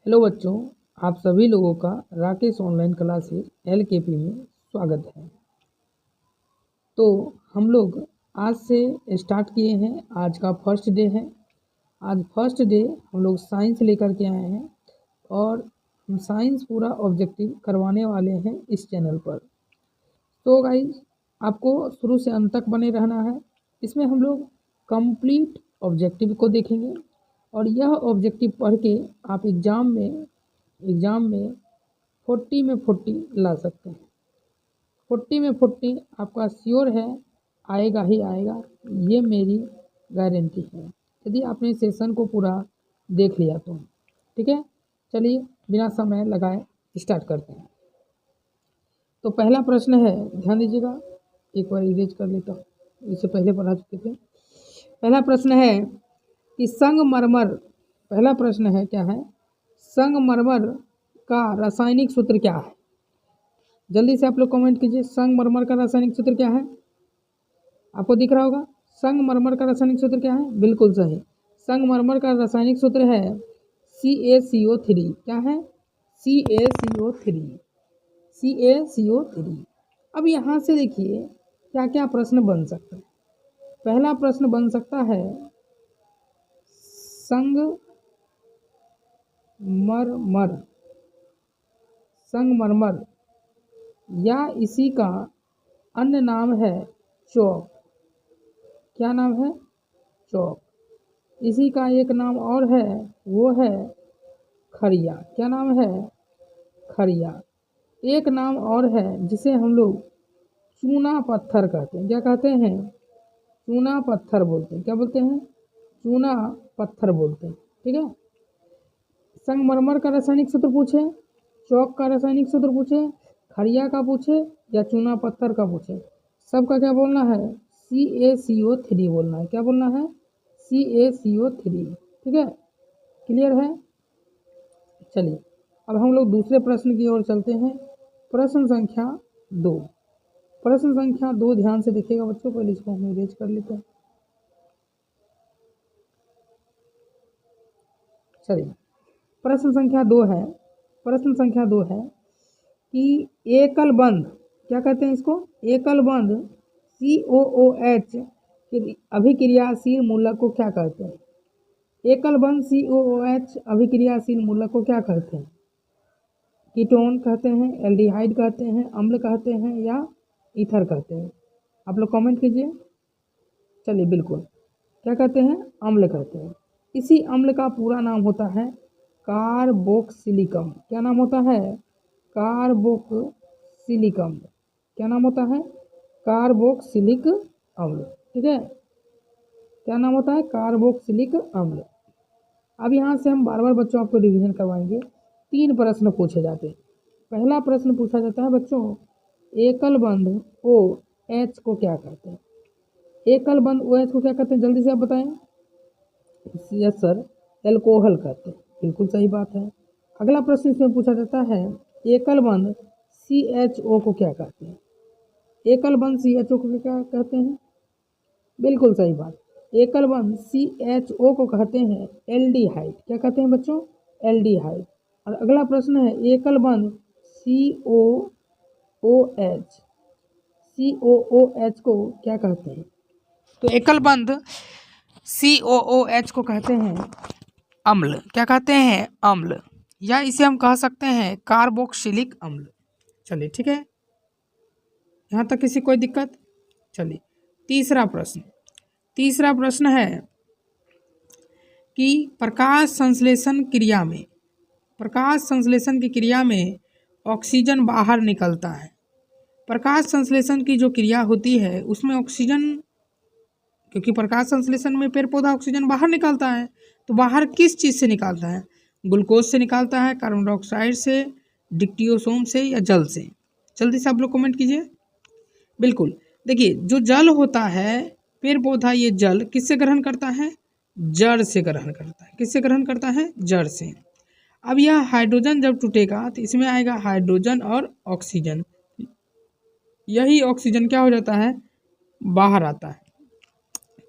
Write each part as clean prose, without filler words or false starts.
Hello बच्चों, आप सभी लोगों का राकेश ऑनलाइन क्लासेस LKP में स्वागत है। तो हम लोग आज से स्टार्ट किए हैं। आज का फर्स्ट डे है। आज फर्स्ट डे हम लोग साइंस लेकर के आए हैं और हम साइंस पूरा ऑब्जेक्टिव करवाने वाले हैं इस चैनल पर। तो गाइज, आपको शुरू से अंत तक बने रहना है। इसमें हम लोग कंप्लीट ऑब्जेक्टिव को देखेंगे और यह ऑब्जेक्टिव पढ़ के आप एग्ज़ाम में 40 में 40 ला सकते हैं। 40 में 40 आपका श्योर है, आएगा ही आएगा, ये मेरी गारंटी है, यदि आपने सेशन को पूरा देख लिया तो। ठीक है, चलिए बिना समय लगाए स्टार्ट करते हैं। तो पहला प्रश्न है, ध्यान दीजिएगा, एक बार इरेज कर लेता हूँ, इससे पहले पढ़ा चुके थे। पहला प्रश्न है कि संगमरमर, पहला प्रश्न है क्या है, संगमरमर का रासायनिक सूत्र क्या है? जल्दी से आप लोग कमेंट कीजिए, संगमरमर का रासायनिक सूत्र क्या है? आपको दिख रहा होगा, संगमरमर का रासायनिक सूत्र क्या है? बिल्कुल सही, संगमरमर का रासायनिक सूत्र है CaCO3। क्या है? CaCO3। CaCO3। अब यहाँ से देखिए क्या क्या प्रश्न बन सकता है। पहला प्रश्न बन सकता है संगमरमर या इसी का अन्य नाम है चौक। क्या नाम है? चौक। इसी का एक नाम और है, वो है खड़िया। क्या नाम है? खड़िया। एक नाम और है जिसे हम लोग चूना पत्थर कहते हैं। क्या कहते हैं? चूना पत्थर बोलते हैं। क्या बोलते हैं? चूना पत्थर बोलते हैं। ठीक है, संगमरमर का रासायनिक सूत्र पूछे, चौक का रासायनिक सूत्र पूछे, खड़िया का पूछे या चूना पत्थर का पूछे, सबका क्या बोलना है? CaCO3 बोलना है। क्या बोलना है? CaCO3। ठीक है, क्लियर है? चलिए अब हम लोग दूसरे प्रश्न की ओर चलते हैं। प्रश्न संख्या 2। प्रश्न संख्या 2 ध्यान से देखिएगा बच्चों, पहले इसको हम इरेज कर लेते हैं। चलिए, प्रश्न संख्या 2 है, प्रश्न संख्या 2 है कि एकल बंध, क्या कहते हैं इसको? एकल बंध COOH की अभिक्रियाशील मूलक को क्या कहते हैं? एकल बंध COOH अभिक्रियाशील मूलक को क्या कहते हैं? कीटोन कहते हैं, एल्डिहाइड कहते हैं, अम्ल कहते हैं या ईथर कहते हैं? आप लोग कमेंट कीजिए। चलिए, बिल्कुल, क्या कहते हैं? अम्ल कहते हैं। इसी अम्ल का पूरा नाम होता है कार्बोक्सिलिकम। क्या नाम होता है? कार्बोक्सिलिकम। क्या नाम होता है? कार्बोक्सिलिक अम्ल। ठीक है, क्या नाम होता है? कार्बोक्सिलिक अम्ल। अब यहाँ से हम बार बार बच्चों आपको रिवीजन करवाएंगे। 3 प्रश्न पूछे जाते हैं। पहला प्रश्न पूछा जाता है बच्चों, एकल बंध OH को क्या कहते हैं? एकल बंध OH को क्या कहते हैं? जल्दी से आप बताएं। यस सर, एल्कोहल कहते हैं। बिल्कुल सही बात है। अगला प्रश्न इसमें पूछा जाता है, एकल बंध CHO को क्या कहते हैं? एकल बंध CHO को क्या कहते हैं? बिल्कुल सही बात, एकल बंध CHO को कहते हैं एल्डिहाइड। क्या कहते हैं बच्चों? एल्डिहाइड। और अगला प्रश्न है, एकल बंध COOH को क्या कहते हैं? तो एकल बंध COOH को कहते हैं अम्ल। क्या कहते हैं? अम्ल, या इसे हम कह सकते हैं कार्बोक्सिलिक अम्ल। चलिए, ठीक है, यहाँ तक किसी कोई दिक्कत? चलिए, तीसरा प्रश्न है कि प्रकाश संश्लेषण की क्रिया में ऑक्सीजन बाहर निकलता है। प्रकाश संश्लेषण की जो क्रिया होती है उसमें ऑक्सीजन, क्योंकि प्रकाश संश्लेषण में पेड़ पौधा ऑक्सीजन बाहर निकालता है, तो बाहर किस चीज़ से निकालता है? ग्लूकोज से निकालता है, कार्बन डाइऑक्साइड से, डिक्टियोसोम से या जल से? जल्दी से आप लोग कमेंट कीजिए। बिल्कुल, देखिए, जो जल होता है, पेड़ पौधा ये जल किससे ग्रहण करता है? जड़ से ग्रहण करता है। किससे ग्रहण करता है? जड़ से। अब यह हाइड्रोजन जब टूटेगा तो इसमें आएगा हाइड्रोजन और ऑक्सीजन। यही ऑक्सीजन क्या हो जाता है? बाहर आता है।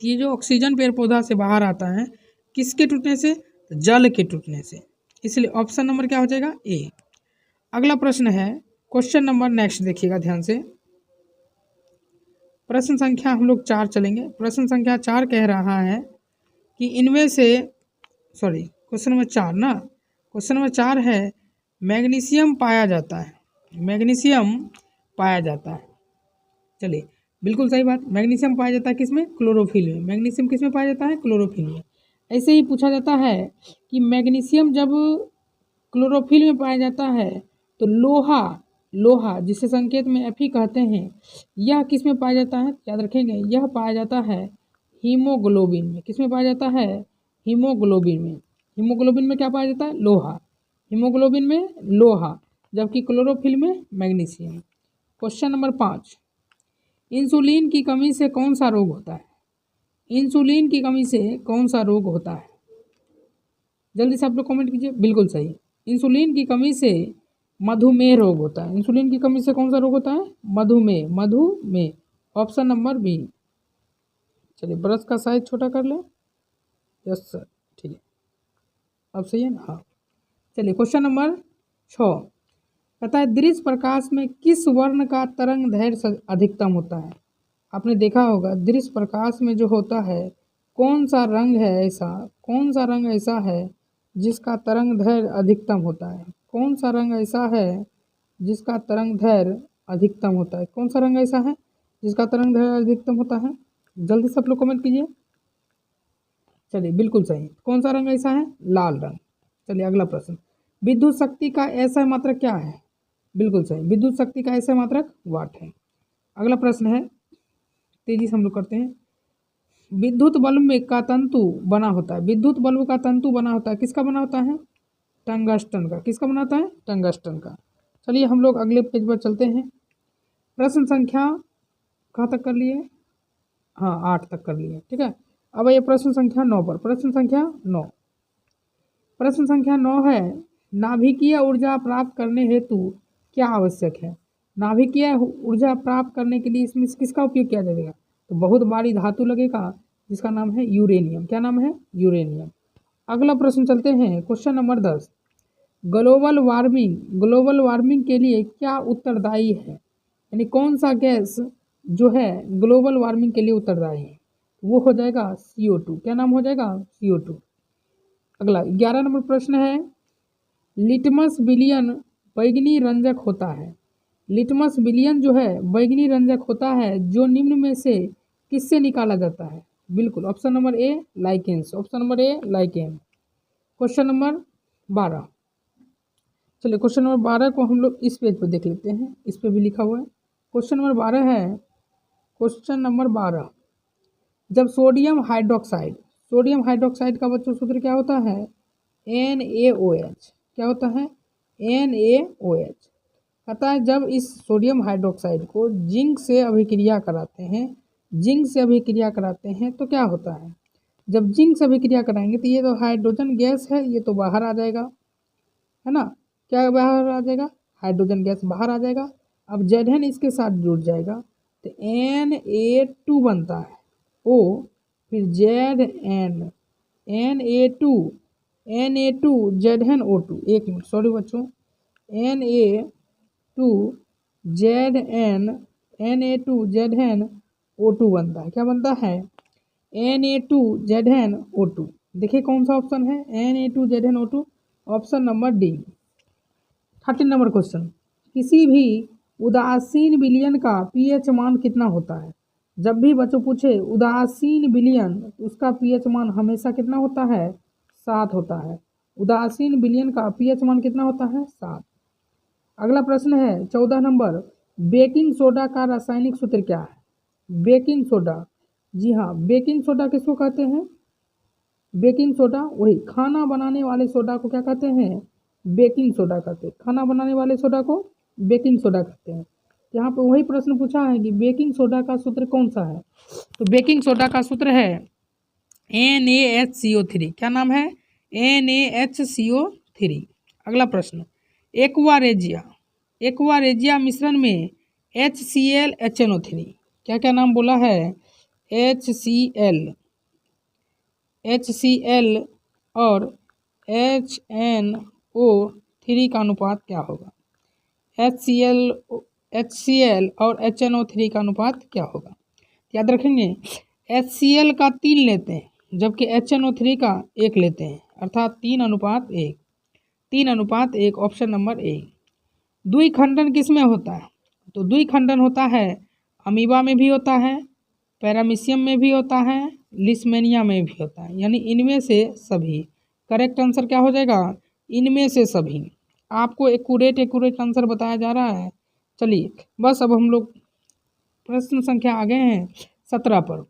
ये जो ऑक्सीजन पेड़ पौधा से बाहर आता है, किसके टूटने से? जल के टूटने से। इसलिए ऑप्शन नंबर क्या हो जाएगा ए। अगला प्रश्न है क्वेश्चन नंबर नेक्स्ट देखिएगा ध्यान से। प्रश्न संख्या हम लोग 4 चलेंगे। प्रश्न संख्या 4 कह रहा है कि इनमें से सॉरी क्वेश्चन नंबर 4 ना, क्वेश्चन नंबर 4 है मैग्नीशियम पाया जाता है, मैग्नीशियम पाया जाता है। चलिए बिल्कुल सही बात, मैग्नीशियम पाया जाता है किसमें, क्लोरोफिल में। मैग्नीशियम किसमें पाया जाता है, क्लोरोफिल में। ऐसे ही पूछा जाता है कि मैग्नीशियम जब क्लोरोफिल में पाया जाता है तो लोहा, लोहा जिसे संकेत में Fe कहते हैं, यह किस में पाया जाता है, याद रखेंगे यह पाया जाता है हीमोग्लोबिन में। किस में पाया जाता है, हीमोग्लोबिन में। हीमोग्लोबिन में क्या पाया जाता है, लोहा। हीमोग्लोबिन में लोहा, जबकि क्लोरोफिल में मैग्नीशियम। क्वेश्चन नंबर 5, इंसुलिन की कमी से कौन सा रोग होता है, इंसुलिन की कमी से कौन सा रोग होता है, जल्दी से आप लोग कमेंट कीजिए। बिल्कुल सही, इंसुलिन की कमी से मधुमेह रोग होता है। इंसुलिन की कमी से कौन सा रोग होता है, मधुमेह, मधुमेह। Option number B. चलिए ब्रश का साइज छोटा कर लें, यस सर, ठीक है अब सही है ना, हाँ। चलिए क्वेश्चन नंबर 6 कहता है दृश्य प्रकाश में किस वर्ण का तरंग दैर्घ्य अधिकतम होता है। आपने देखा होगा दृश्य प्रकाश में जो होता है कौन सा रंग है ऐसा, कौन सा रंग ऐसा है जिसका तरंग दैर्घ्य अधिकतम होता है, कौन सा रंग ऐसा है जिसका तरंग दैर्घ्य अधिकतम होता है, कौन सा रंग ऐसा है जिसका तरंग दैर्घ्य अधिकतम होता है, जल्दी से आप लोग कमेंट कीजिए। चलिए बिल्कुल सही, कौन सा रंग ऐसा है, लाल रंग। चलिए अगला प्रश्न, विद्युत शक्ति का ऐसा मात्रक क्या है, बिल्कुल सही, विद्युत शक्ति का ऐसा मात्रक वाट है। अगला प्रश्न है, तेजी से हम लोग करते हैं। विद्युत बल्ब में का तंतु बना होता है, विद्युत बल्ब का तंतु बना होता है किसका बना होता है, टंगस्टन का। किसका बना होता है, टंगस्टन का। चलिए हम लोग अगले पेज पर चलते हैं। प्रश्न संख्या कहाँ तक कर लिए, हाँ 8 तक कर लिए, ठीक है। अब ये प्रश्न संख्या 9 पर, प्रश्न संख्या 9, प्रश्न संख्या 9 है नाभिकीय ऊर्जा प्राप्त करने हेतु क्या आवश्यक है। नाभिकीय ऊर्जा प्राप्त करने के लिए इसमें किसका उपयोग किया जाएगा, तो बहुत भारी धातु लगेगा जिसका नाम है यूरेनियम। क्या नाम है, यूरेनियम। अगला प्रश्न चलते हैं, question number 10, global warming, global warming के लिए क्या उत्तरदायी है, यानी कौन सा गैस जो है ग्लोबल वार्मिंग के लिए उत्तरदायी है, वो हो जाएगा CO2। क्या नाम हो जाएगा, CO2। अगला 11 नंबर प्रश्न है लिटमस विलियन बैंगनी रंजक होता है, लिटमस विलियन जो है बैंगनी रंजक होता है जो निम्न में से किससे निकाला जाता है, बिल्कुल option number A lichens, option number A lichen. Question number 12, चलिए क्वेश्चन नंबर 12 को हम लोग इस पेज पर देख लेते हैं, इस पे भी लिखा हुआ है। क्वेश्चन नंबर 12 है, क्वेश्चन नंबर 12, जब सोडियम हाइड्रोक्साइड, सोडियम हाइड्रोक्साइड का बच्चों सूत्र क्या होता है, NaOH। क्या होता है, NaOH। कहता है जब इस सोडियम हाइड्रोक्साइड को जिंक से अभिक्रिया कराते हैं, जिंक से अभिक्रिया कराते हैं तो क्या होता है, जब जिंक से अभिक्रिया कराएंगे तो ये तो हाइड्रोजन गैस है, ये तो बाहर आ जाएगा, है ना। क्या बाहर आ जाएगा, हाइड्रोजन गैस बाहर आ जाएगा। अब Zn इसके साथ जुड़ जाएगा तो Na2 बनता है O, फिर Zn, Na2, Na2 ZnO2, एक मिनट सॉरी बच्चों, Na2 Zn, Na2 ZnO2 बनता है। क्या बनता है, Na2 ZnO2। देखिए कौन सा ऑप्शन है, Na2 ZnO2, option number D. 13 number question, किसी भी उदासीन विलयन का pH मान कितना होता है। जब भी बच्चों पूछे उदासीन विलयन, उसका pH मान हमेशा कितना होता है, 7 होता है। उदासीन विलयन का pH मान कितना होता है, 7। अगला प्रश्न है 14 नंबर, बेकिंग सोडा का रासायनिक सूत्र क्या है। बेकिंग सोडा, जी हाँ बेकिंग सोडा किसको कहते हैं, बेकिंग सोडा, वही खाना बनाने वाले सोडा को क्या कहते हैं, बेकिंग सोडा कहते हैं। खाना बनाने वाले सोडा को बेकिंग सोडा कहते हैं। यहाँ पे वही प्रश्न पूछा है कि बेकिंग सोडा का सूत्र कौन सा है, तो बेकिंग सोडा का सूत्र है NaHCO3। क्या नाम है, NaHCO3। अगला प्रश्न, एक्वारेजिया, एक्वारेजिया मिश्रण में HCl HNO3, क्या क्या नाम बोला है, HCl और HNO3 का अनुपात क्या होगा? HCl और HNO3 का अनुपात क्या होगा? याद रखेंगे, HCl का 3 लेते हैं जबकि HNO3 का 1 लेते हैं, अर्थात 3:1। 3:1, ऑप्शन नंबर ए। द्विखंडन किस में होता है? तो द्विखंडन होता है अमीबा में भी होता है, पैरामीशियम में भी होता है, लिस्मेनिया में भी होता है, यानी इनमें से सभी। करेक्ट आंसर क्या हो जाएगा? इनमें से सभी। आपको एक्यूरेट आंसर बताया जा रहा है। चलिए बस अब हम लोग प्रश्न संख्या आ गए हैं 17 पर।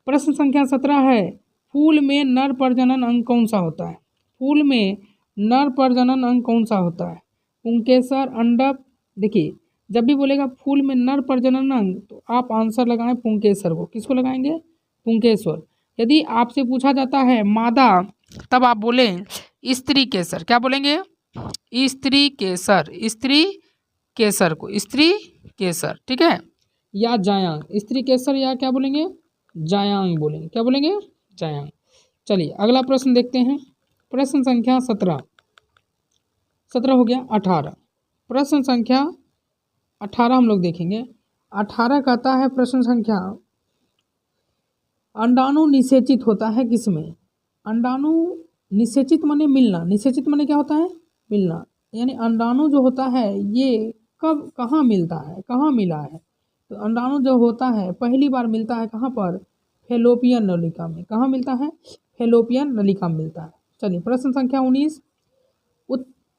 प्रश्न संख्या 17 है, फूल में नर प्रजनन अंग कौन सा होता है? फूल में नर प्रजनन अंग कौन सा होता है? पुंकेसर, अंडक। देखिए, जब भी बोलेगा फूल में नर प्रजनन अंग तो आप आंसर लगाएं पुंकेसर को। किसको लगाएंगे? पुंकेसर। यदि आपसे पूछा जाता है मादा, तब आप बोलें स्त्री केसर। क्या बोलेंगे? स्त्री केसर, स्त्री केसर को स्त्री केसर, ठीक है। या जायांग, स्त्री केसर, या क्या बोलेंगे? जायांग बोलेंगे। क्या बोलेंगे? जायांग। चलिए अगला प्रश्न देखते हैं। प्रश्न संख्या 17 हो गया। 18, प्रश्न संख्या 18 हम लोग देखेंगे। 18 कहता है प्रश्न संख्या, अंडाणु निषेचित होता है किसमें? अंडाणु निषेचित माने मिलना। निषेचित माने क्या होता है? मिलना। यानी अंडाणु जो होता है ये कब कहाँ मिलता है, कहाँ मिला है? तो अंडाणु जो होता है पहली बार मिलता है कहाँ पर? फैलोपियन नलिका में। कहाँ मिलता है? फैलोपियन नलिका में मिलता है। चलिए प्रश्न संख्या 19,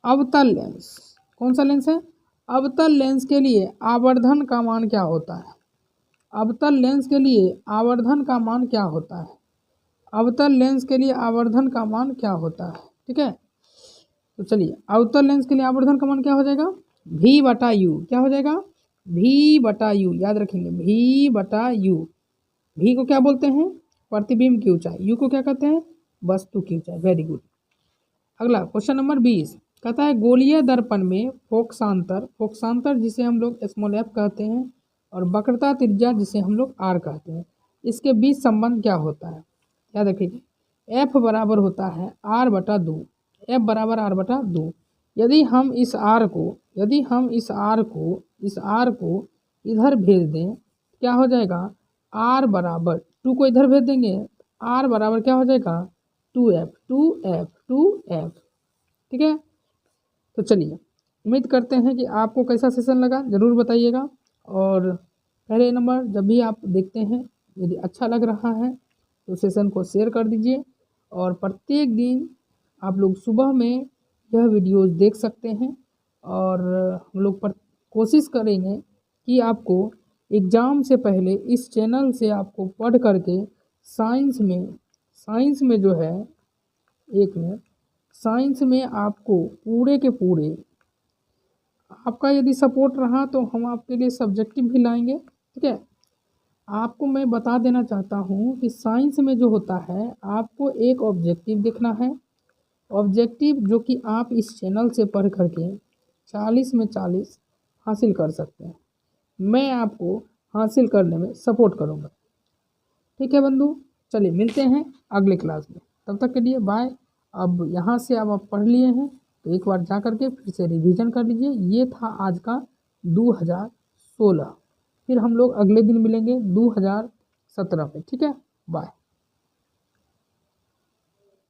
अवतल लेंस। कौन सा लेंस है? अवतल लेंस के लिए आवर्धन का मान क्या होता है? अवतल लेंस के लिए आवर्धन का मान क्या होता है? अवतल लेंस के लिए आवर्धन का मान क्या होता है? ठीक है, तो चलिए अवतल लेंस के लिए आवर्धन का मान क्या हो जाएगा? V/U। क्या हो जाएगा? V/U। याद रखेंगे, V/U। V को क्या बोलते हैं? प्रतिबिंब की ऊंचाई। U को क्या कहते हैं? वस्तु की ऊंचाई। Very good. अगला क्वेश्चन नंबर 20 कहता है, गोलीय दर्पण में फोक्सांतर जिसे हम लोग स्मॉल f कहते हैं और वक्रता त्रिज्या जिसे हम लोग r कहते हैं, इसके बीच संबंध क्या होता है? याद रखिए, f बराबर होता है r/2। f बराबर r/2। यदि हम इस r को इधर भेज दें, क्या हो जाएगा? r बराबर 2 को इधर भेज देंगे, r बराबर क्या हो जाएगा? 2f। ठीक है, तो चलिए उम्मीद करते हैं कि आपको कैसा सेशन लगा, ज़रूर बताइएगा। और पहले नंबर, जब भी आप देखते हैं यदि अच्छा लग रहा है तो सेशन को शेयर कर दीजिए। और प्रत्येक दिन आप लोग सुबह में यह वीडियोस देख सकते हैं। और हम लोग कोशिश करेंगे कि आपको एग्ज़ाम से पहले इस चैनल से आपको पढ़ करके साइंस में जो है, एक मिनट, साइंस में आपको पूरे के पूरे, आपका यदि सपोर्ट रहा तो हम आपके लिए सब्जेक्टिव भी लाएंगे। ठीक है, आपको मैं बता देना चाहता हूँ कि साइंस में जो होता है आपको एक ऑब्जेक्टिव देखना है। ऑब्जेक्टिव जो कि आप इस चैनल से पढ़ करके 40 में 40 हासिल कर सकते हैं। मैं आपको हासिल करने में सपोर्ट करूँगा। ठीक है बंधु, चलिए मिलते हैं अगले क्लास में। तब तक के लिए बाय। अब यहाँ से अब आप पढ़ लिए हैं तो एक बार जा कर के फिर से रिवीजन कर लीजिए। ये था आज का 2016। फिर हम लोग अगले दिन मिलेंगे 2017 में। ठीक है, बाय।